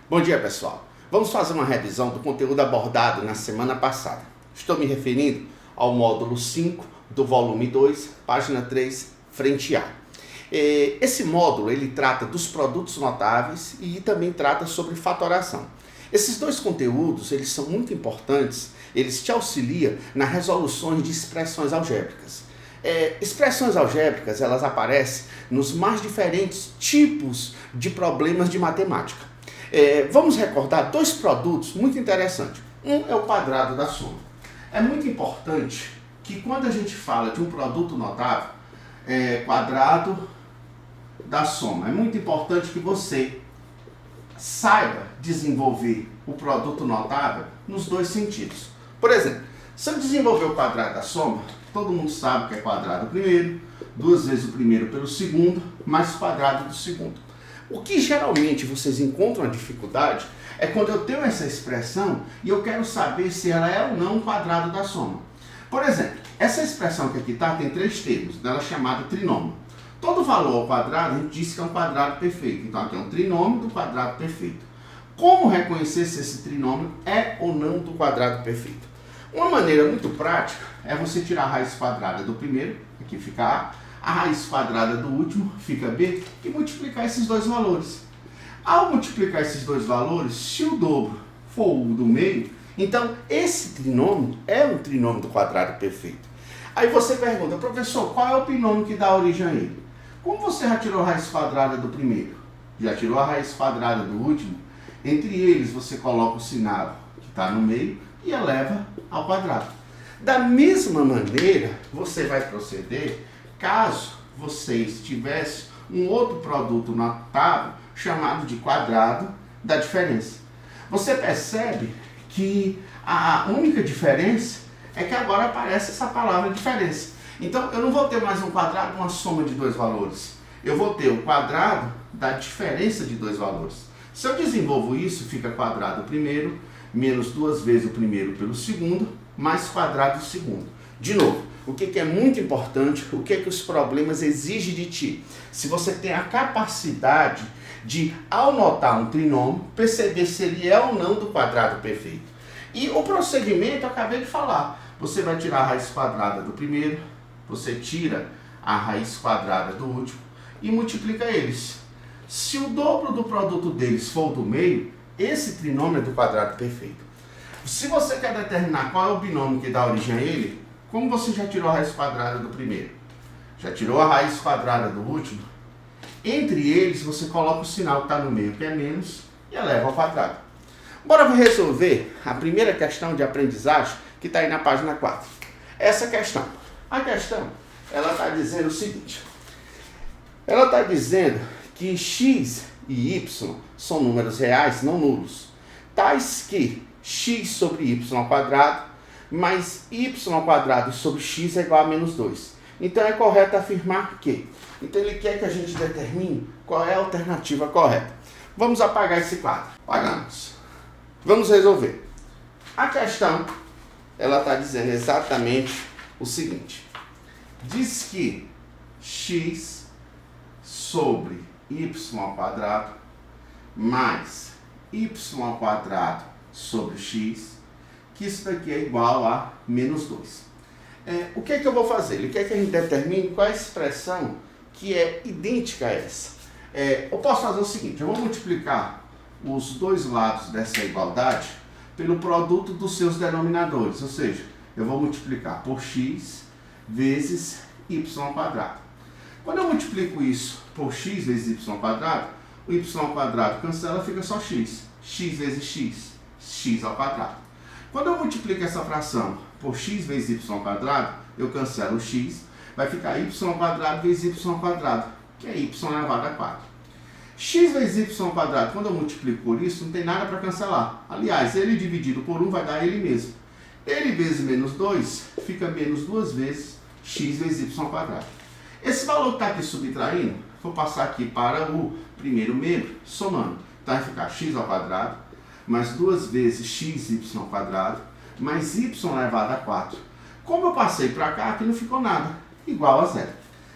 Bom dia, pessoal. Vamos fazer uma revisão do conteúdo abordado na semana passada. Estou me referindo ao módulo 5 do volume 2, página 3, frente A. Esse módulo ele trata dos produtos notáveis e também trata sobre fatoração. Esses dois conteúdos eles são muito importantes, eles te auxiliam na resolução de expressões algébricas. Expressões algébricas elas aparecem nos mais diferentes tipos de problemas de matemática. Vamos recordar dois produtos muito interessantes. Um é o quadrado da soma. É muito importante que quando a gente fala de um produto notável, quadrado da soma, é muito importante que você saiba desenvolver o produto notável nos dois sentidos. Por exemplo, se eu desenvolver o quadrado da soma, todo mundo sabe que é quadrado primeiro, duas vezes o primeiro pelo segundo, mais o quadrado do segundo. O que geralmente vocês encontram a dificuldade é quando eu tenho essa expressão e eu quero saber se ela é ou não um quadrado da soma. Por exemplo, essa expressão que aqui está tem três termos, dela é chamada trinômio. Todo valor ao quadrado a gente diz que é um quadrado perfeito. Então aqui é um trinômio do quadrado perfeito. Como reconhecer se esse trinômio é ou não do quadrado perfeito? Uma maneira muito prática é você tirar a raiz quadrada do primeiro, aqui fica A raiz quadrada do último fica B, e multiplicar esses dois valores. Ao multiplicar esses dois valores, se o dobro for o do meio, então esse trinômio é um trinômio do quadrado perfeito. Aí você pergunta, professor, qual é o binômio que dá origem a ele? Como você já tirou a raiz quadrada do primeiro, já tirou a raiz quadrada do último, entre eles você coloca o sinal que está no meio e eleva ao quadrado. Da mesma maneira, você vai proceder caso vocês tivessem um outro produto notável chamado de quadrado da diferença. Você percebe que a única diferença é que agora aparece essa palavra diferença. Então eu não vou ter mais um quadrado, uma soma de dois valores. Eu vou ter o quadrado da diferença de dois valores. Se eu desenvolvo isso, fica quadrado primeiro, menos duas vezes o primeiro pelo segundo, mais quadrado do segundo. De novo, o que é muito importante, o que os problemas exigem de ti? Se você tem a capacidade de, ao notar um trinômio, perceber se ele é ou não do quadrado perfeito. E o procedimento eu acabei de falar. Você vai tirar a raiz quadrada do primeiro, você tira a raiz quadrada do último e multiplica eles. Se o dobro do produto deles for o do meio, esse trinômio é do quadrado perfeito. Se você quer determinar qual é o binômio que dá origem a ele, como você já tirou a raiz quadrada do primeiro, já tirou a raiz quadrada do último, entre eles você coloca o sinal que está no meio, que é menos, e eleva ao quadrado. Bora resolver a primeira questão de aprendizagem que está aí na página 4. Essa questão. A questão, ela está dizendo o seguinte. Ela está dizendo que x e y são números reais, não nulos, tais que x sobre y ao quadrado mais y ao quadrado sobre x é igual a menos 2. Então é correto afirmar que. Então ele quer que a gente determine qual é a alternativa correta. Vamos apagar esse quadro. Apagamos. Vamos resolver. A questão, ela está dizendo exatamente o seguinte. Diz que x sobre y ao quadrado mais y ao quadrado sobre x, que isso daqui é igual a menos 2. O que é que eu vou fazer? Ele quer que a gente determine qual é a expressão que é idêntica a essa. Eu posso fazer o seguinte, eu vou multiplicar os dois lados dessa igualdade pelo produto dos seus denominadores, ou seja, eu vou multiplicar por x vezes y ao quadrado. Quando eu multiplico isso por x vezes y ao quadrado, o y ao quadrado cancela, fica só x. X vezes x, x ao quadrado. Quando eu multiplico essa fração por x vezes y ao quadrado, eu cancelo o x, vai ficar y ao quadrado vezes y ao quadrado, que é y elevado a 4. X vezes y ao quadrado, quando eu multiplico por isso, não tem nada para cancelar. Aliás, ele dividido por 1 vai dar ele mesmo. Ele vezes menos 2 fica menos duas vezes x vezes y ao quadrado. Esse valor que está aqui subtraindo, vou passar aqui para o primeiro membro, somando. Então vai ficar x ao quadrado mais duas vezes xy ao quadrado, mais y elevado a 4. Como eu passei para cá, aqui não ficou nada, igual a zero.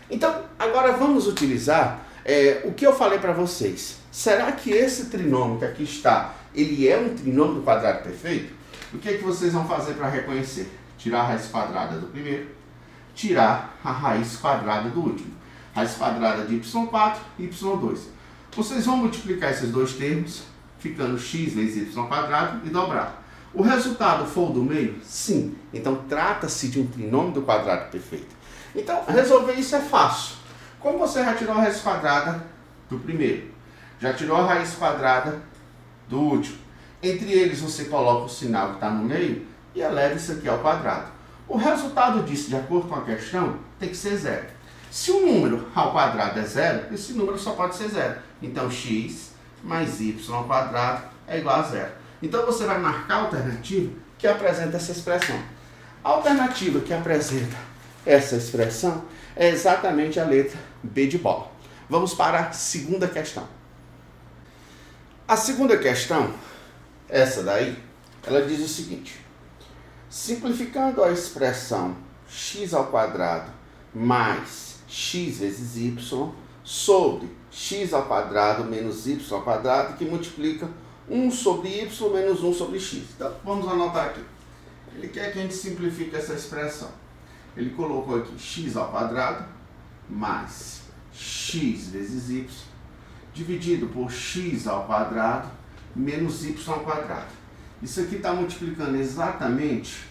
Então, agora vamos utilizar o que eu falei para vocês? Será que esse trinômio que aqui está, ele é um trinômio do quadrado perfeito? O que é que vocês vão fazer para reconhecer? Tirar a raiz quadrada do primeiro, tirar a raiz quadrada do último. Raiz quadrada de y4 e y2. Vocês vão multiplicar esses dois termos, ficando x vezes y² e dobrar. O resultado for o do meio? Sim. Então trata-se de um trinômio do quadrado perfeito. Então resolver isso é fácil. Como você já tirou a raiz quadrada do primeiro, já tirou a raiz quadrada do último, entre eles você coloca o sinal que está no meio e eleva isso aqui ao quadrado. O resultado disso, de acordo com a questão, tem que ser zero. Se o número ao quadrado é zero, esse número só pode ser zero. Então x mais y² é igual a zero. Então você vai marcar a alternativa que apresenta essa expressão. A alternativa que apresenta essa expressão é exatamente a letra B de bola. Vamos para a segunda questão. A segunda questão, essa daí, ela diz o seguinte: simplificando a expressão x² mais x vezes y sobre x² menos y², que multiplica 1 sobre y menos 1 sobre x. Então, vamos anotar aqui. Ele quer que a gente simplifique essa expressão. Ele colocou aqui x² mais x vezes y dividido por x² menos y². Isso aqui está multiplicando exatamente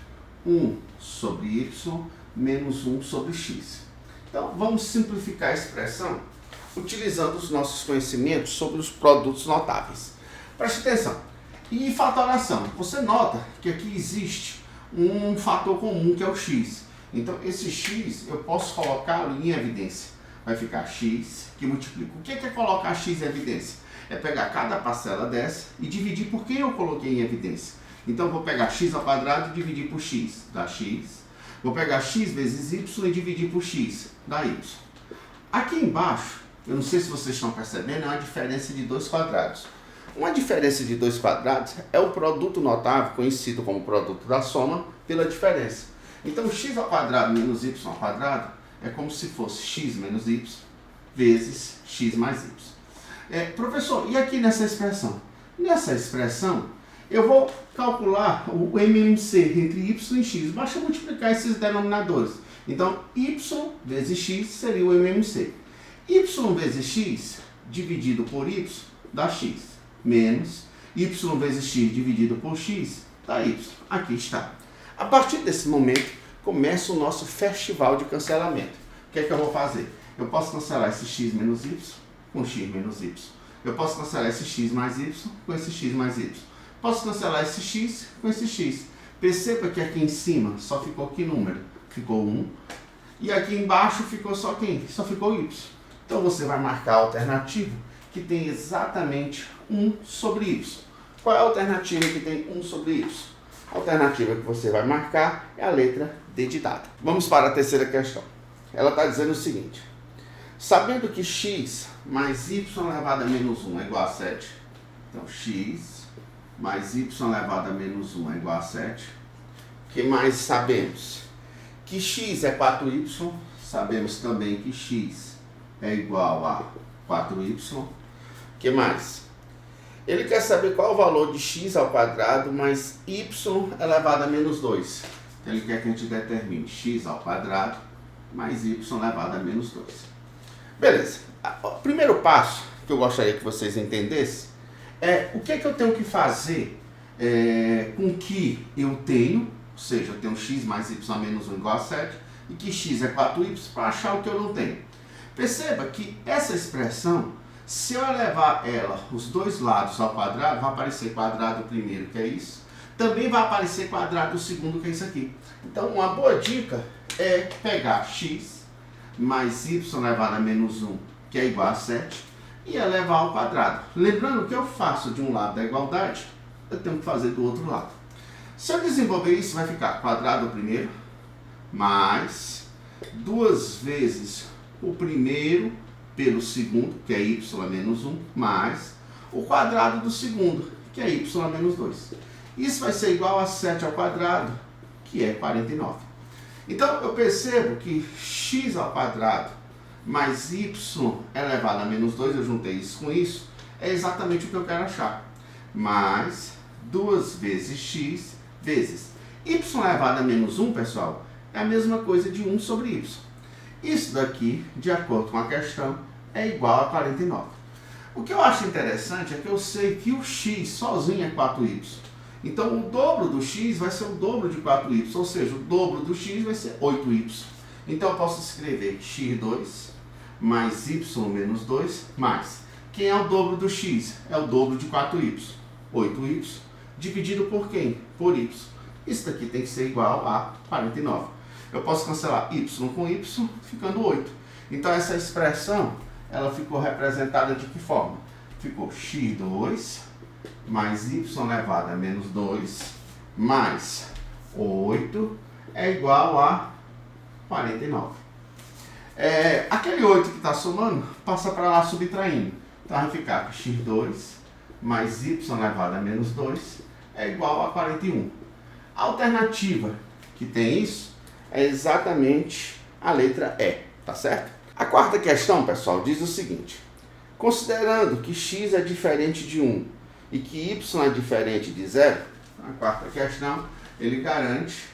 1 sobre y menos 1 sobre x. Então, vamos simplificar a expressão utilizando os nossos conhecimentos sobre os produtos notáveis. Preste atenção. E fatoração. Você nota que aqui existe um fator comum que é o x. Então, esse x eu posso colocá-lo em evidência. Vai ficar x que multiplica. O que é colocar x em evidência? É pegar cada parcela dessa e dividir por quem eu coloquei em evidência. Então, eu vou pegar x² e dividir por x, dá x. Vou pegar x vezes y e dividir por x, dá y. Aqui embaixo, eu não sei se vocês estão percebendo, é uma diferença de dois quadrados. Uma diferença de dois quadrados é o produto notável, conhecido como produto da soma, pela diferença. Então, x² menos y² é como se fosse x menos y vezes x mais y. Professor, e aqui nessa expressão? Nessa expressão, eu vou calcular o MMC entre y e x. Basta multiplicar esses denominadores. Então, y vezes x seria o MMC. Y vezes x dividido por y dá x. Menos y vezes x dividido por x dá y. Aqui está. A partir desse momento, começa o nosso festival de cancelamento. O que é que eu vou fazer? Eu posso cancelar esse x menos y com x menos y. Eu posso cancelar esse x mais y com esse x mais y. Posso cancelar esse x com esse x. Perceba que aqui em cima só ficou que número? Ficou 1. E aqui embaixo ficou só quem? Só ficou y. Então você vai marcar a alternativa que tem exatamente 1 sobre y. Qual é a alternativa que tem 1 sobre y? A alternativa que você vai marcar é a letra D de dado. Vamos para a terceira questão. Ela está dizendo o seguinte: sabendo que x mais y elevado a menos 1 é igual a 7, então x mais y elevado a menos 1 é igual a 7. O que mais sabemos? Que x é 4y, sabemos também que x é igual a 4y. O que mais? Ele quer saber qual é o valor de x² mais y elevado a menos 2. Então ele quer que a gente determine x² mais y elevado a menos 2. Beleza. O primeiro passo que eu gostaria que vocês entendessem é o que é que eu tenho que fazer com o que eu tenho, ou seja, eu tenho x mais y menos 1 igual a 7, e que x é 4y, para achar o que eu não tenho. Perceba que essa expressão, se eu elevar ela, os dois lados ao quadrado, vai aparecer quadrado primeiro, que é isso. Também vai aparecer quadrado segundo, que é isso aqui. Então, uma boa dica é pegar x mais y elevado a menos 1, que é igual a 7, e elevar ao quadrado. Lembrando que eu faço de um lado da igualdade, eu tenho que fazer do outro lado. Se eu desenvolver isso, vai ficar quadrado primeiro, mais 2 vezes o primeiro pelo segundo, que é y menos 1, mais o quadrado do segundo, que é y menos 2. Isso vai ser igual a 7 ao quadrado, que é 49. Então, eu percebo que x² mais y elevado a menos 2, eu juntei isso com isso, é exatamente o que eu quero achar. Mais 2 vezes x vezes y elevado a menos 1, pessoal, é a mesma coisa de 1 sobre y. Isso daqui, de acordo com a questão, é igual a 49. O que eu acho interessante é que eu sei que o x sozinho é 4y. Então, o dobro do x vai ser o dobro de 4y, ou seja, o dobro do x vai ser 8y. Então, eu posso escrever x2 mais y menos 2 mais. Quem é o dobro do x? É o dobro de 4y. 8y dividido por quem? Por y. Isso daqui tem que ser igual a 49. Eu posso cancelar y com y, ficando 8. Então, essa expressão, ela ficou representada de que forma? Ficou x2 mais y elevado a menos 2 mais 8 é igual a 49. Aquele 8 que está somando, passa para lá subtraindo. Então, vai ficar que x2 mais y elevado a menos 2 é igual a 41. A alternativa que tem isso é exatamente a letra E, tá certo? A quarta questão, pessoal, diz o seguinte: considerando que x é diferente de 1 e que y é diferente de 0, a quarta questão, ele garante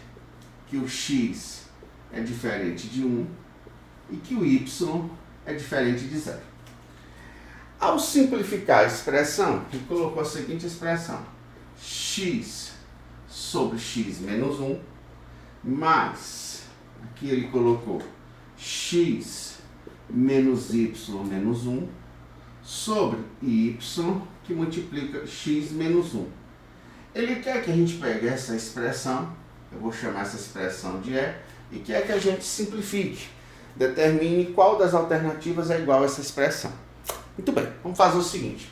que o x é diferente de 1 e que o y é diferente de 0. Ao simplificar a expressão, ele colocou a seguinte expressão: x sobre x menos 1 mais, aqui ele colocou x menos y menos 1 sobre y que multiplica x menos 1. Ele quer que a gente pegue essa expressão, eu vou chamar essa expressão de E quer que a gente simplifique, determine qual das alternativas é igual a essa expressão. Muito bem, vamos fazer o seguinte.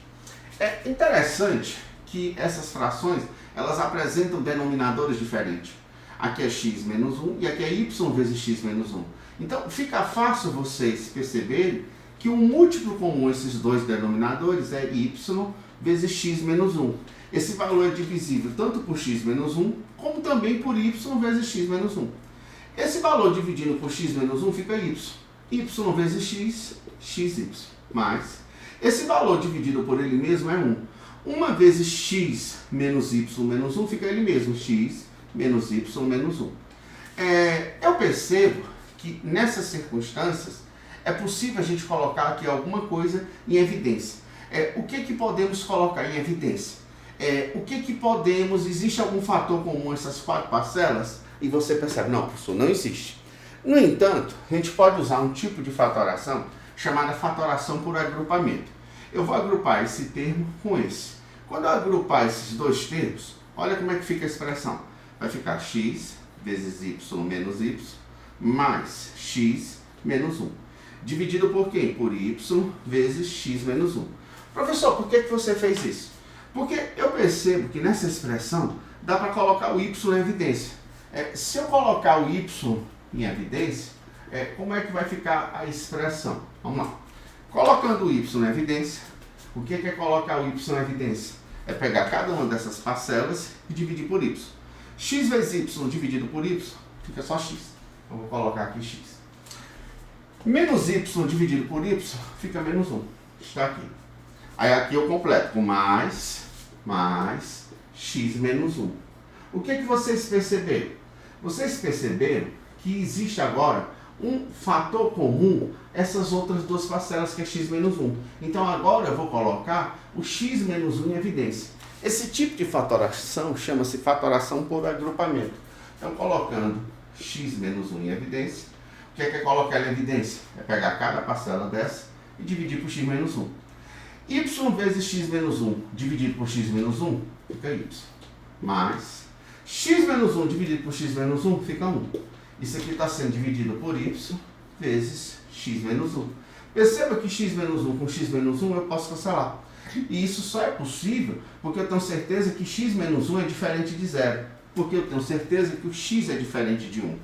É interessante que essas frações, elas apresentam denominadores diferentes. Aqui é x menos 1 e aqui é y vezes x menos 1. Então, fica fácil vocês perceberem que o múltiplo comum esses dois denominadores é y vezes x menos 1. Esse valor é divisível tanto por x menos 1, como também por y vezes x menos 1. Esse valor dividido por x menos 1 fica y. Y vezes x, xy. Mais, esse valor dividido por ele mesmo é 1. 1 vezes x menos y menos 1 fica ele mesmo, x menos y menos 1. Eu percebo que nessas circunstâncias é possível a gente colocar aqui alguma coisa em evidência. O que podemos colocar em evidência? Existe algum fator comum essas quatro parcelas? E você percebe, não, professor, não existe. No entanto, a gente pode usar um tipo de fatoração chamada fatoração por agrupamento. Eu vou agrupar esse termo com esse. Quando eu agrupar esses dois termos, olha como é que fica a expressão. Vai ficar x vezes y menos y mais x menos 1. Dividido por quem? Por y vezes x menos 1. Professor, por que você fez isso? Porque eu percebo que nessa expressão dá para colocar o y em evidência. Se eu colocar o y em evidência, como é que vai ficar a expressão? Vamos lá. Colocando o y em evidência, o que é colocar o y em evidência? É pegar cada uma dessas parcelas e dividir por y. X vezes y dividido por y fica só x. Eu vou colocar aqui x. Menos y dividido por y fica menos 1. Está aqui. Aí aqui eu completo com mais x menos 1. O que vocês perceberam? Vocês perceberam que existe agora um fator comum, essas outras duas parcelas que é x menos 1. Então agora eu vou colocar o x menos 1 em evidência. Esse tipo de fatoração chama-se fatoração por agrupamento. Então colocando x menos 1 em evidência, o que é colocar em evidência? É pegar cada parcela dessa e dividir por x menos 1. Y vezes x menos 1 dividido por x menos 1 fica y. Mais x menos 1 dividido por x menos 1 fica 1. Isso aqui está sendo dividido por y vezes x menos 1. Perceba que x menos 1 com x menos 1 eu posso cancelar. E isso só é possível porque eu tenho certeza que x menos 1 é diferente de 0. Porque eu tenho certeza que o x é diferente de 1.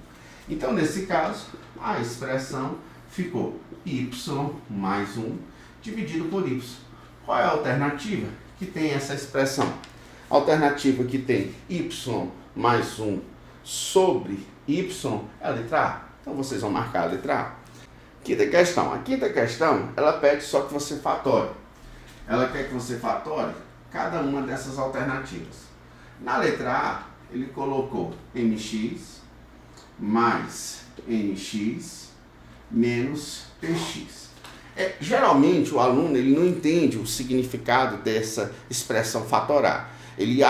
Então, nesse caso, a expressão ficou y mais 1 dividido por y. Qual é a alternativa que tem essa expressão? A alternativa que tem y mais 1 sobre y é a letra A. Então, vocês vão marcar a letra A. Quinta questão. A quinta questão, ela pede só que você fatore. Ela quer que você fatore cada uma dessas alternativas. Na letra A, ele colocou mx mais nx menos px. Geralmente o aluno ele não entende o significado dessa expressão fatorar. Ele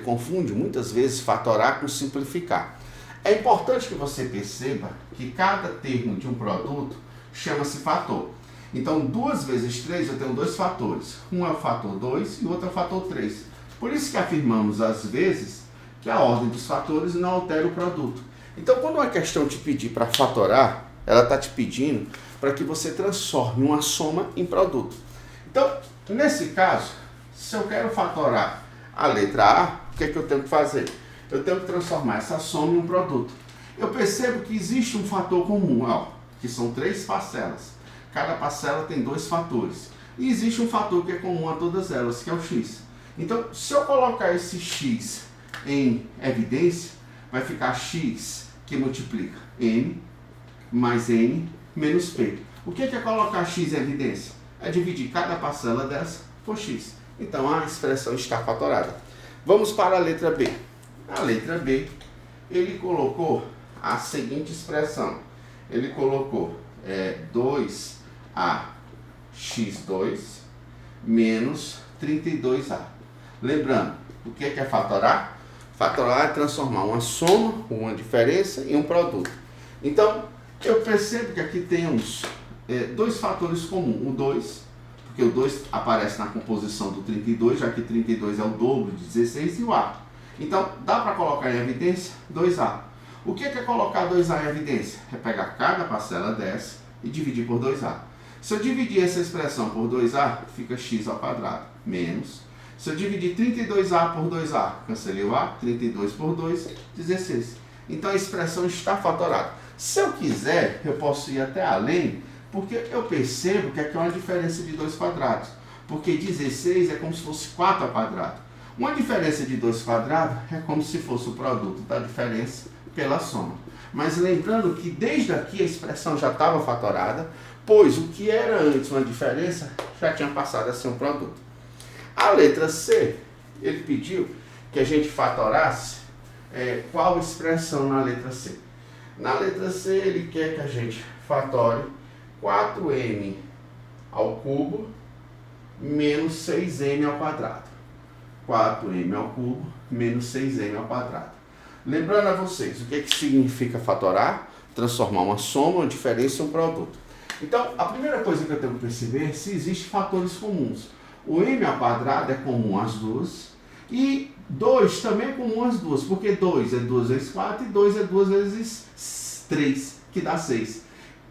confunde muitas vezes fatorar com simplificar. É importante que você perceba que cada termo de um produto chama-se fator. Então 2 vezes 3 eu tenho 2 fatores. Um é o fator 2 e o outro é o fator 3. Por isso que afirmamos às vezes que a ordem dos fatores não altera o produto. Então quando uma questão te pedir para fatorar, ela está te pedindo para que você transforme uma soma em produto. Então, nesse caso, se eu quero fatorar a letra A, o que é que eu tenho que fazer? Eu tenho que transformar essa soma em um produto. Eu percebo que existe um fator comum, ó, que são 3 parcelas. Cada parcela tem 2 fatores. E existe um fator que é comum a todas elas, que é o x. Então, se eu colocar esse x em evidência, vai ficar x que multiplica m mais n menos p. O que é colocar x em evidência? É dividir cada parcela dessa por x. Então a expressão está fatorada. Vamos para a letra B. Na letra B, ele colocou a seguinte expressão. Ele colocou 2ax2 menos 32a. Lembrando, o que é fatorar? Fatorar é transformar uma soma, uma diferença, em um produto. Então, eu percebo que aqui temos 2 fatores comuns. O 2, porque o 2 aparece na composição do 32, já que 32 é o dobro de 16, e o a. Então, dá para colocar em evidência 2a. O que é colocar 2a em evidência? É pegar cada parcela dessa e dividir por 2a. Se eu dividir essa expressão por 2a, fica x ao quadrado, menos. Se eu dividir 32a por 2a, cancelei o a, 32 por 2, 16. Então, a expressão está fatorada. Se eu quiser, eu posso ir até além, porque eu percebo que aqui é uma diferença de 2 quadrados. Porque 16 é como se fosse 4 ao quadrado. Uma diferença de 2 quadrados é como se fosse o produto da diferença pela soma. Mas lembrando que desde aqui a expressão já estava fatorada, pois o que era antes uma diferença já tinha passado a ser um produto. A letra C, ele pediu que a gente fatorasse qual expressão na letra C? Na letra C, ele quer que a gente fatore 4m ao cubo menos 6m ao quadrado. 4m ao cubo menos 6m ao quadrado. Lembrando a vocês, o que significa fatorar? Transformar uma soma, uma diferença em um produto. Então, a primeira coisa que eu tenho que perceber é se existem fatores comuns. O m ao quadrado é comum às duas e 2 também é comum às duas, porque 2 é 2 vezes 4 e 2 é 2 vezes 3, que dá 6.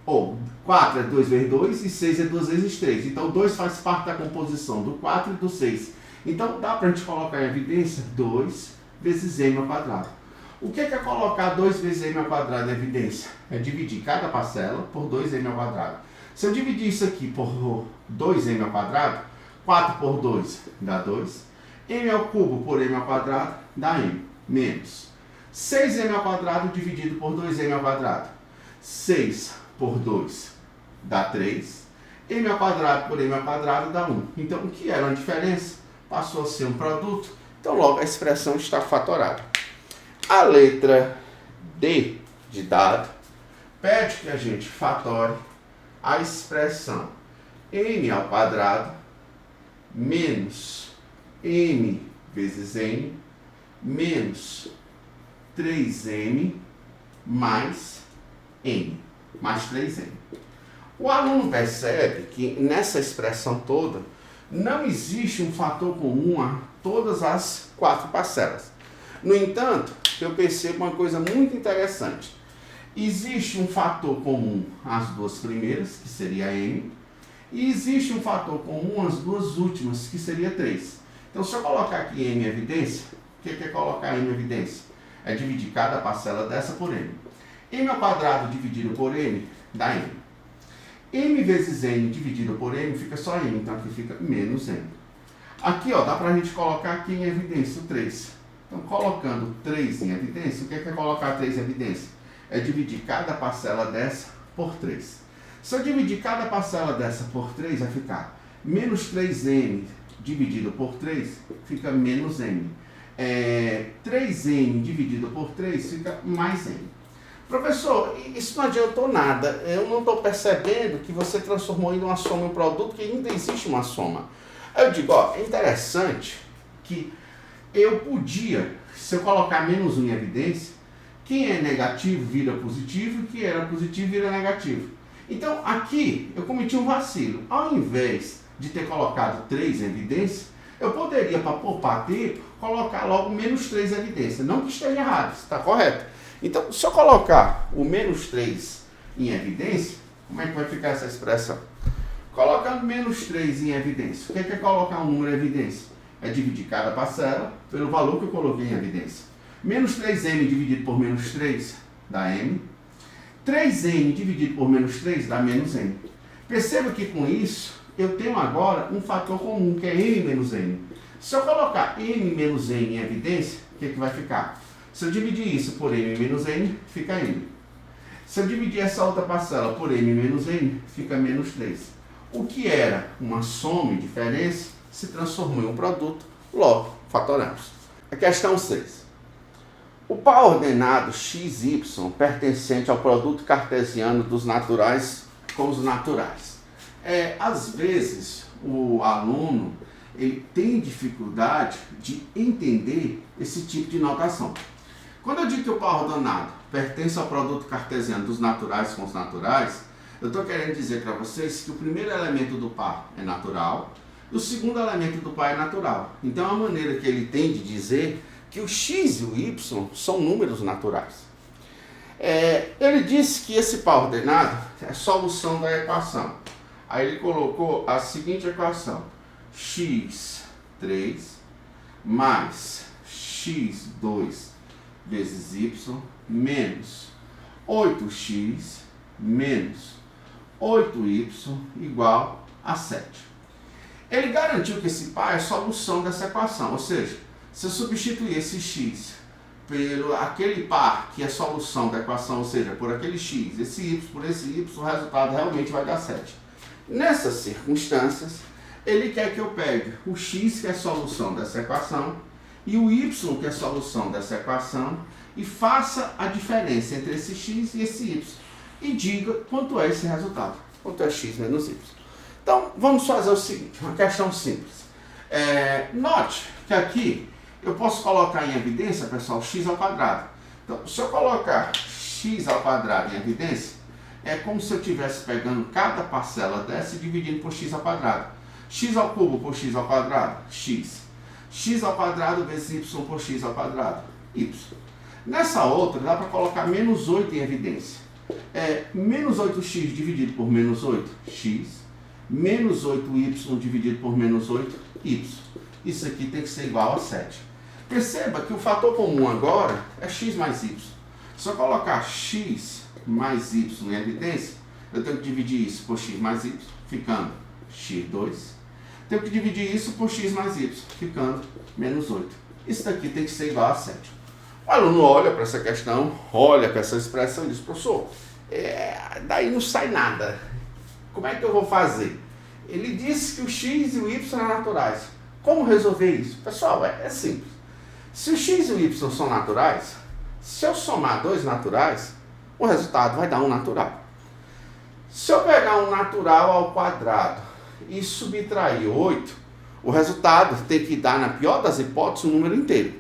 Ou 4 é 2 vezes 2 e 6 é 2 vezes 3. Então 2 faz parte da composição do 4 e do 6. Então dá para a gente colocar em evidência 2 vezes m ao quadrado. O que é colocar 2 vezes m ao quadrado em evidência? É dividir cada parcela por 2m ao quadrado. Se eu dividir isso aqui por 2m ao quadrado, 4 por 2 dá 2. M ao cubo por m ao quadrado dá m, menos 6m ao quadrado dividido por 2m ao quadrado. 6 por 2 dá 3. M ao quadrado por m ao quadrado dá 1. Então, o que era uma diferença passou a ser um produto. Então, logo, a expressão está fatorada. A letra D de dado pede que a gente fatore a expressão m ao quadrado menos m vezes n menos 3m mais n, mais 3m. O aluno percebe que nessa expressão toda não existe um fator comum a todas as 4 parcelas. No entanto, eu percebo uma coisa muito interessante. Existe um fator comum às 2 primeiras, que seria m, e existe um fator comum às 2 últimas, que seria 3. Então, se eu colocar aqui m em evidência, o que é colocar m em evidência? É dividir cada parcela dessa por m. M ao quadrado dividido por m dá m. M vezes n dividido por m fica só m, então aqui fica menos m. Aqui, ó, dá pra gente colocar aqui em evidência o 3. Então, colocando 3 em evidência, o que é colocar 3 em evidência? É dividir cada parcela dessa por 3. Se eu dividir cada parcela dessa por 3, vai ficar menos 3m dividido por 3, fica menos m. 3m dividido por 3 fica mais m. Professor, isso não adiantou nada. Eu não estou percebendo que você transformou em uma soma um produto que ainda existe uma soma. Aí eu digo, ó, é interessante que eu podia, se eu colocar menos 1 em evidência, quem é negativo vira positivo e quem era positivo vira negativo. Então aqui eu cometi um vacilo. Ao invés de ter colocado 3 em evidência, eu poderia, para poupar tempo, colocar logo menos 3 em evidência. Não que esteja errado, está correto. Então, se eu colocar o menos 3 em evidência, como é que vai ficar essa expressão? Colocando menos 3 em evidência. O que é colocar um número em evidência? É dividir cada parcela pelo valor que eu coloquei em evidência. Menos 3m dividido por menos 3 dá m. 3m dividido por menos 3 dá menos m. Perceba que com isso, eu tenho agora um fator comum, que é m menos n. Se eu colocar m menos n em evidência, o que vai ficar? Se eu dividir isso por m menos n, fica m. Se eu dividir essa outra parcela por m menos n, fica menos 3. O que era uma soma e diferença se transformou em um produto, logo fatoramos. A questão 6. O par ordenado xy pertencente ao produto cartesiano dos naturais com os naturais. Às vezes, o aluno ele tem dificuldade de entender esse tipo de notação. Quando eu digo que o par ordenado pertence ao produto cartesiano dos naturais com os naturais, eu estou querendo dizer para vocês que o primeiro elemento do par é natural e o segundo elemento do par é natural. Então, a maneira que ele tem de dizer que o x e o y são números naturais. Ele disse que esse par ordenado é a solução da equação. Aí ele colocou a seguinte equação: x3 mais x2 vezes y menos 8x menos 8y igual a 7. Ele garantiu que esse par é a solução dessa equação, ou seja, se eu substituir esse x pelo aquele par que é a solução da equação, ou seja, por aquele x, esse y por esse y, o resultado realmente vai dar 7. Nessas circunstâncias, ele quer que eu pegue o x, que é a solução dessa equação, e o y, que é a solução dessa equação, e faça a diferença entre esse x e esse y. E diga quanto é esse resultado, quanto é x menos y. Então, vamos fazer o seguinte, uma questão simples. Note que aqui eu posso colocar em evidência, pessoal, x ao quadrado. Então, se eu colocar x ao quadrado em evidência, é como se eu estivesse pegando cada parcela dessa e dividindo por x ao quadrado. X ao cubo por x ao quadrado, x. X ao quadrado vezes y por x ao quadrado, y. Nessa outra, dá para colocar menos 8 em evidência. Menos 8x dividido por menos 8, x. Menos 8y dividido por menos 8, y. Isso aqui tem que ser igual a 7. Perceba que o fator comum agora é x mais y. Se eu colocar x mais y em evidência, eu tenho que dividir isso por x mais y, ficando x2. Tenho que dividir isso por x mais y, ficando menos 8. Isso daqui tem que ser igual a 7. O aluno olha para essa questão, olha para essa expressão e diz: professor, daí não sai nada. Como é que eu vou fazer? Ele disse que o x e o y são naturais. Como resolver isso? Pessoal, é simples. Se o x e o y são naturais, se eu somar dois naturais, o resultado vai dar um natural. Se eu pegar um natural ao quadrado e subtrair 8, o resultado tem que dar, na pior das hipóteses, um número inteiro.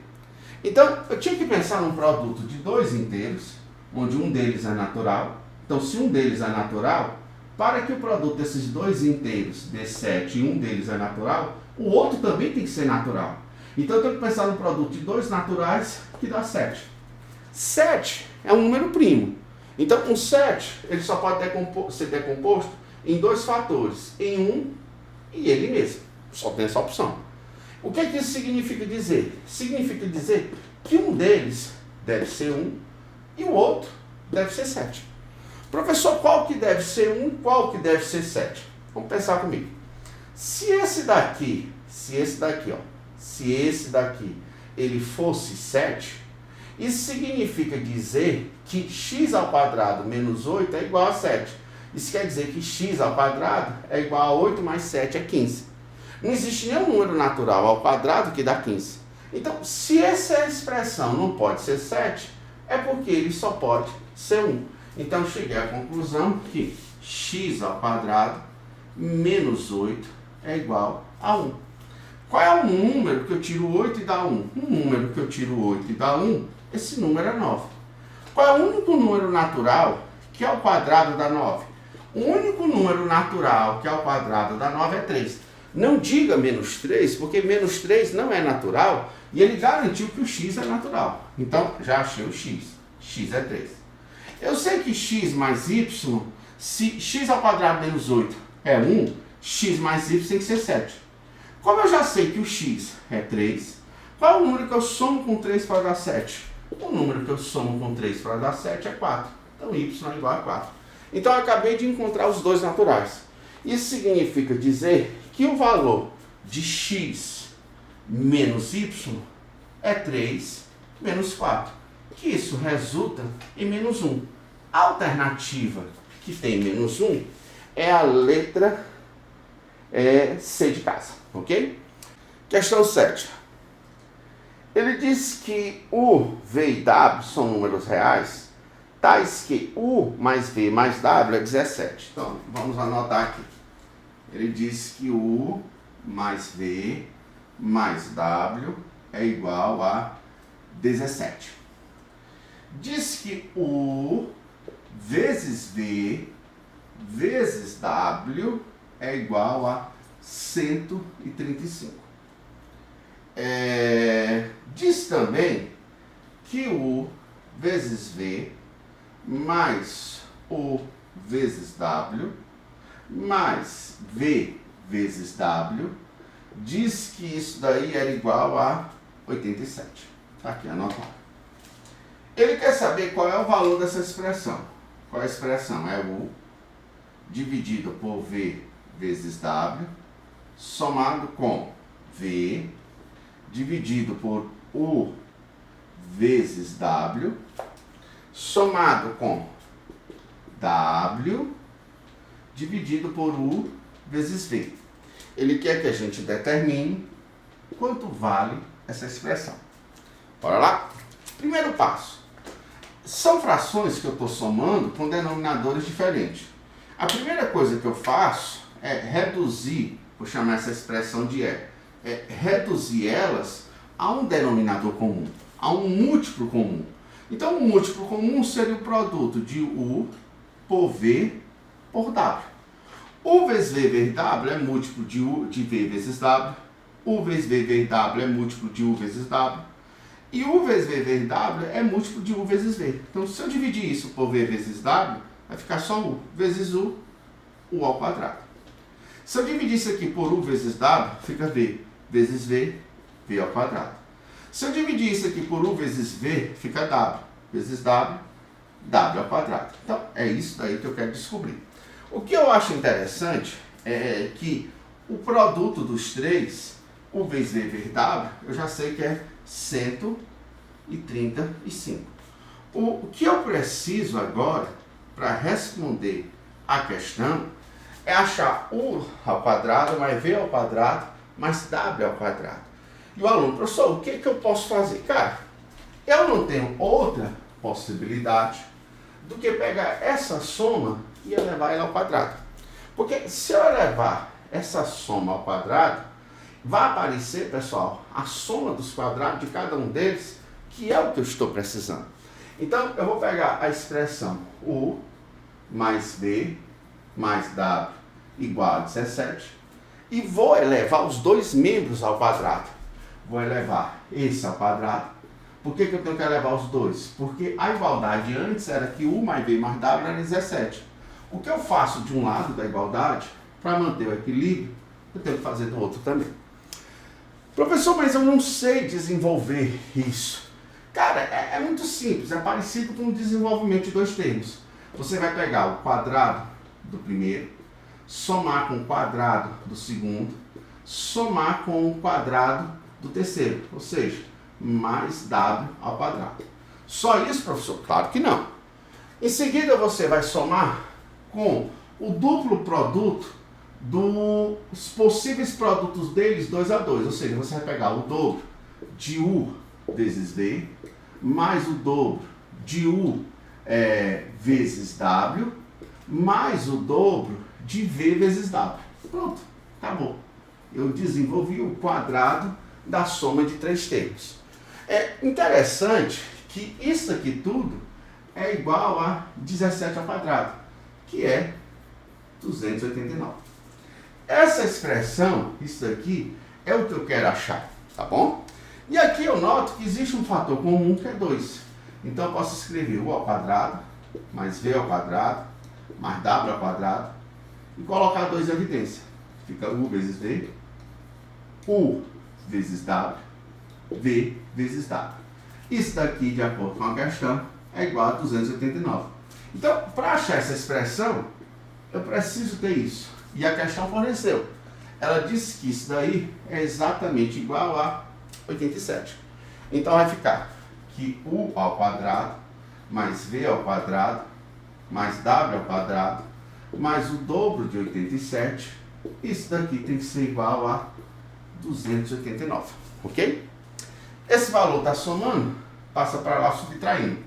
Então, eu tinha que pensar num produto de dois inteiros, onde um deles é natural. Então, se um deles é natural, para que o produto desses dois inteiros dê 7 e um deles é natural, o outro também tem que ser natural. Então, eu tenho que pensar num produto de dois naturais que dá 7. 7 é um número primo. Então, um 7 ele só pode ser decomposto em dois fatores, em um e ele mesmo. Só tem essa opção. O que isso significa dizer? Significa dizer que um deles deve ser 1 e o outro deve ser 7. Professor, qual que deve ser 1 e qual que deve ser 7? Vamos pensar comigo. Se esse daqui, ele fosse 7, isso significa dizer que x ao quadrado menos 8 é igual a 7. Isso quer dizer que x ao quadrado é igual a 8 mais 7 é 15. Não existe nenhum número natural ao quadrado que dá 15. Então, se essa expressão não pode ser 7, é porque ele só pode ser 1. Então, eu cheguei à conclusão que x ao quadrado menos 8 é igual a 1. Qual é o número que eu tiro 8 e dá 1? Um número que eu tiro 8 e dá 1, esse número é 9. Qual é o único número natural que ao quadrado dá 9? O único número natural que ao quadrado dá 9 é 3. Não diga menos 3, porque menos 3 não é natural e ele garantiu que o x é natural. Então, já achei o x. X é 3. Eu sei que x mais y, se x ao quadrado menos 8 é 1, x mais y tem que ser 7. Como eu já sei que o x é 3, qual é o número que eu somo com 3 para dar 7? O número que eu somo com 3 para dar 7 é 4. Então, y é igual a 4. Então, eu acabei de encontrar os dois naturais. Isso significa dizer que o valor de x menos y é 3 menos 4. Que isso resulta em menos 1. A alternativa que tem menos 1 é a letra C de casa, ok? Questão 7. Ele diz que U, V e W são números reais, tais que U mais V mais W é 17. Então, vamos anotar aqui. Ele diz que U mais V mais W é igual a 17. Diz que U vezes V vezes W é igual a 135. Diz também que U vezes V mais U vezes W mais V vezes W, diz que isso daí era igual a 87. Está aqui anotado. Ele quer saber qual é o valor dessa expressão. Qual é a expressão? É U dividido por V vezes W, somado com V dividido por U vezes W, somado com W dividido por U vezes V. Ele quer que a gente determine quanto vale essa expressão. Bora lá? Primeiro passo. São frações que eu estou somando com denominadores diferentes. A primeira coisa que eu faço é reduzir, vou chamar essa expressão de reduzir elas a um denominador comum, a um múltiplo comum. Então, o múltiplo comum seria o produto de U por V por W. U vezes V vezes W é múltiplo de V vezes W. U vezes V vezes W é múltiplo de U vezes W. E U vezes V vezes W é múltiplo de U vezes V. Então, se eu dividir isso por V vezes W, vai ficar só U vezes U ao quadrado. Se eu dividir isso aqui por U vezes W, fica V vezes V ao quadrado. Se eu dividir isso aqui por U vezes V, fica W vezes W ao quadrado. Então, é isso daí que eu quero descobrir. O que eu acho interessante é que o produto dos três, U vezes V vezes W, eu já sei que é 135. O que eu preciso agora, para responder a questão, é achar U ao quadrado mais V ao quadrado mais W ao quadrado. E o aluno, professor, o que eu posso fazer? Cara, eu não tenho outra possibilidade do que pegar essa soma e elevar ela ao quadrado. Porque se eu elevar essa soma ao quadrado, vai aparecer, pessoal, a soma dos quadrados de cada um deles, que é o que eu estou precisando. Então, eu vou pegar a expressão U mais V mais W igual a 17 e vou elevar os dois membros ao quadrado. Vou elevar esse ao quadrado. Por que eu tenho que elevar os dois? Porque a igualdade antes era que U mais V mais W era 17. O que eu faço de um lado da igualdade, para manter o equilíbrio, eu tenho que fazer do outro também. Professor, mas eu não sei desenvolver isso. Cara, é muito simples, é parecido com o desenvolvimento de dois termos. Você vai pegar o quadrado do primeiro, somar com o quadrado do segundo, somar com o quadrado do terceiro, ou seja, mais W ao quadrado. Só isso, professor? Claro que não. Em seguida, você vai somar com o duplo produto dos possíveis produtos deles 2 a 2, ou seja, você vai pegar o dobro de U vezes V, mais o dobro de U vezes W, mais o dobro de V vezes W. Pronto, acabou. Eu desenvolvi o quadrado da soma de 3 termos. É interessante que isso aqui tudo é igual a 17 ao quadrado, que é 289. Essa expressão, isso daqui, é o que eu quero achar, tá bom? E aqui eu noto que existe um fator comum que é 2. Então eu posso escrever U ao quadrado, mais V ao quadrado, mais W ao quadrado, e colocar 2 em evidência. Fica U vezes V, U vezes W, V vezes W. Isso daqui, de acordo com a questão, é igual a 289. Então, para achar essa expressão, eu preciso ter isso. E a questão forneceu. Ela disse que isso daí é exatamente igual a 87. Então vai ficar que U ao quadrado, mais V ao quadrado, mais W ao quadrado, mais o dobro de 87, isso daqui tem que ser igual a 289, ok? Esse valor está somando, passa para lá subtraindo.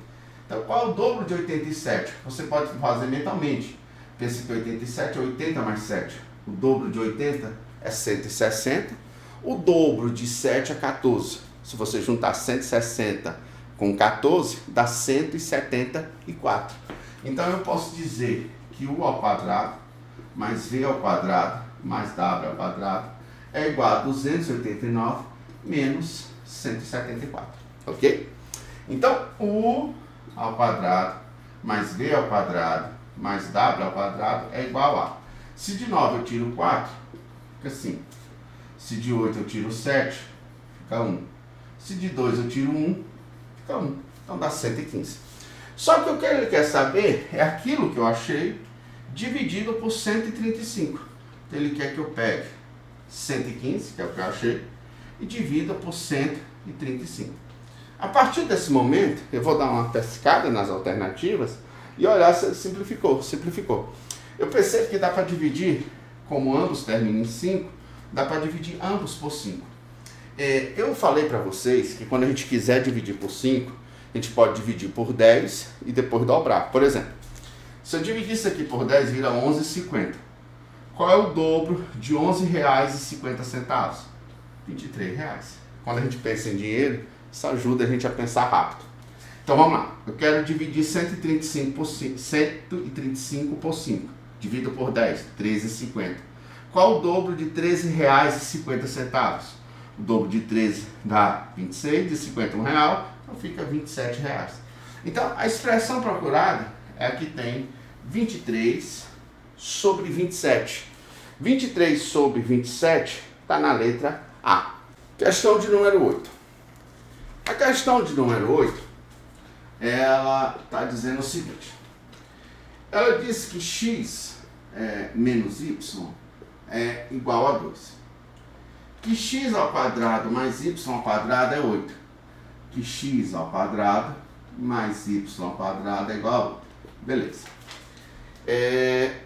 Então, qual é o dobro de 87? Você pode fazer mentalmente. Pensa que 87 é 80 mais 7. O dobro de 80 é 160. O dobro de 7 é 14. Se você juntar 160 com 14, dá 174. Então, eu posso dizer que U ao quadrado, mais V ao quadrado, mais W ao quadrado, é igual a 289 menos 174. Ok? Então, U ao quadrado, mais V ao quadrado, mais W ao quadrado é igual a... Se de 9 eu tiro 4, fica 5. Se de 8 eu tiro 7, fica 1. Se de 2 eu tiro 1, fica 1. Então dá 115. Só que o que ele quer saber é aquilo que eu achei dividido por 135. Então ele quer que eu pegue 115, que é o que eu achei, e divida por 135. A partir desse momento, eu vou dar uma pescada nas alternativas e olhar se simplificou. Eu percebo que dá para dividir, como ambos terminam em 5, dá para dividir ambos por 5. Eu falei para vocês que quando a gente quiser dividir por 5, a gente pode dividir por 10 e depois dobrar. Por exemplo, se eu dividir isso aqui por 10, vira 11,50. Qual é o dobro de R$ 11,50? R$ 23. Quando a gente pensa em dinheiro, isso ajuda a gente a pensar rápido. Então vamos lá. Eu quero dividir 135 por 5. Divido por 10, R$ 13,50. Qual o dobro de R$ 13,50? O dobro de 13 dá 26, de 50 R$ 1, então fica R$ 27. Então a expressão procurada é a que tem 23 sobre 27. 23 sobre 27 está na letra A. Questão de número 8. A questão de número 8, ela está dizendo o seguinte. Ela diz que x menos y é igual a 2. Que x ao quadrado mais y ao quadrado é 8. Que x ao quadrado mais y ao quadrado é igual a 8. Beleza.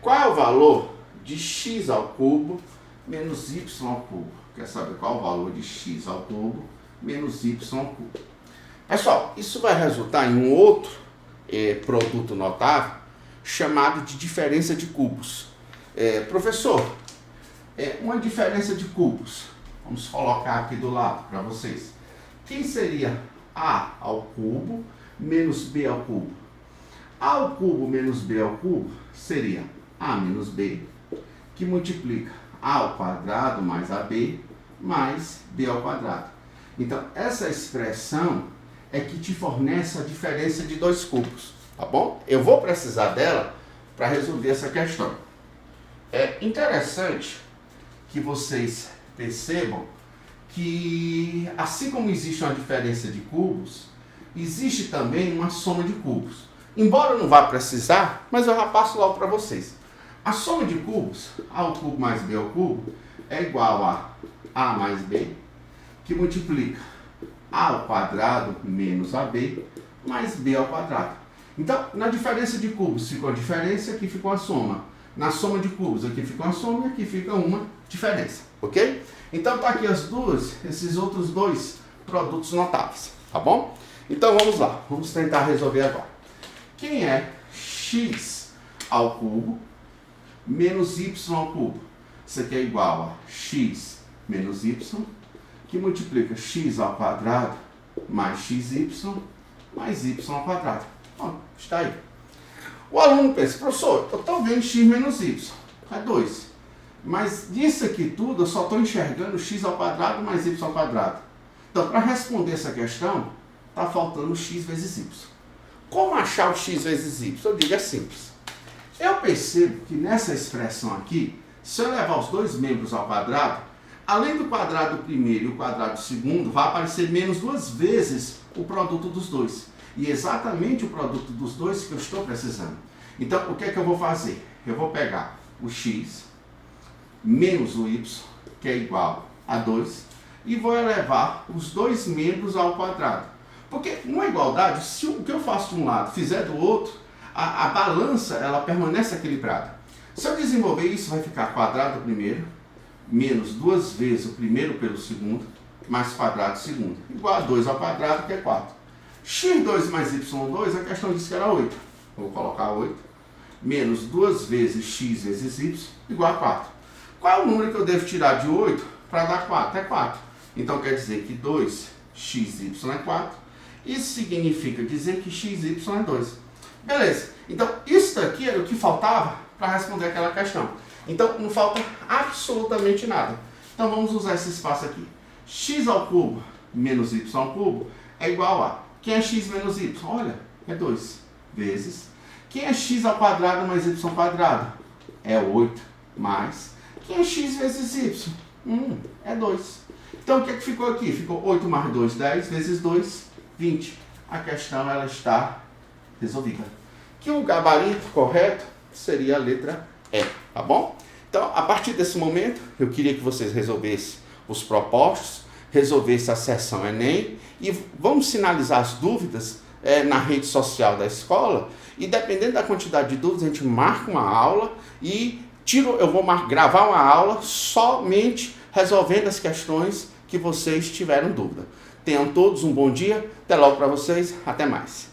Qual é o valor de x ao cubo menos y ao cubo? Quer saber qual é o valor de x ao cubo menos y ao cubo? Pessoal, isso vai resultar em um outro produto notável chamado de diferença de cubos. Professor, uma diferença de cubos, vamos colocar aqui do lado para vocês. Quem seria a ao cubo menos b ao cubo? A ao cubo menos b ao cubo seria a menos b, que multiplica a ao quadrado mais ab mais b ao quadrado. Então, essa expressão é que te fornece a diferença de dois cubos, tá bom? Eu vou precisar dela para resolver essa questão. É interessante que vocês percebam que, assim como existe uma diferença de cubos, existe também uma soma de cubos. Embora eu não vá precisar, mas eu já passo logo para vocês. A soma de cubos, a ao cubo mais b ao cubo, é igual a mais b, que multiplica a ao quadrado menos ab mais b ao quadrado. Então, na diferença de cubos ficou a diferença, aqui ficou a soma. na soma de cubos. Aqui fica uma soma e aqui fica uma diferença, ok? Então tá aqui esses outros dois produtos notáveis, tá bom? Então vamos lá, vamos tentar resolver agora. Quem é x ao cubo menos y ao cubo? Isso aqui é igual a x menos y, que multiplica x ao quadrado mais xy mais y ao quadrado. Ó, está aí. O aluno pensa, professor, eu estou vendo x menos y, é 2. Mas disso aqui tudo, eu só estou enxergando x ao quadrado mais y ao quadrado. Então, para responder essa questão, está faltando x vezes y. Como achar o x vezes y? Eu digo, é simples. Eu percebo que nessa expressão aqui, se eu levar os dois membros ao quadrado, além do quadrado primeiro e o quadrado segundo, vai aparecer menos 2 vezes o produto dos dois. E exatamente o produto dos dois que eu estou precisando. Então, o que é que eu vou fazer? Eu vou pegar o x menos o y, que é igual a 2, e vou elevar os dois membros ao quadrado. Porque numa igualdade, se o que eu faço de um lado fizer do outro, a balança ela permanece equilibrada. Se eu desenvolver isso, vai ficar quadrado primeiro, menos 2 vezes o primeiro pelo segundo, mais quadrado segundo, igual a 2 ao quadrado, que é 4. x2 mais y2, a questão diz que era 8. Vou colocar 8, menos 2 vezes x vezes y, igual a 4. Qual é o número que eu devo tirar de 8 para dar 4? É 4. Então quer dizer que 2xy é 4. Isso significa dizer que xy é 2. Beleza. Então isso daqui era o que faltava para responder aquela questão. Então não falta absolutamente nada. Então vamos usar esse espaço aqui. X ao cubo menos y ao cubo é igual a... Quem é x menos y? Olha, é 2 vezes. Quem é x ao quadrado mais y ao quadrado? É 8 mais... Quem é x vezes y? É 2. Então o que é que ficou aqui? Ficou 8 mais 2, 10 vezes 2, 20. A questão ela está resolvida. Que o gabarito correto seria a letra E, tá bom? Então, a partir desse momento, eu queria que vocês resolvessem os propostos, resolvessem a seção Enem e vamos sinalizar as dúvidas na rede social da escola e dependendo da quantidade de dúvidas, a gente marca uma aula e eu vou gravar uma aula somente resolvendo as questões que vocês tiveram dúvida. Tenham todos um bom dia, até logo para vocês, até mais.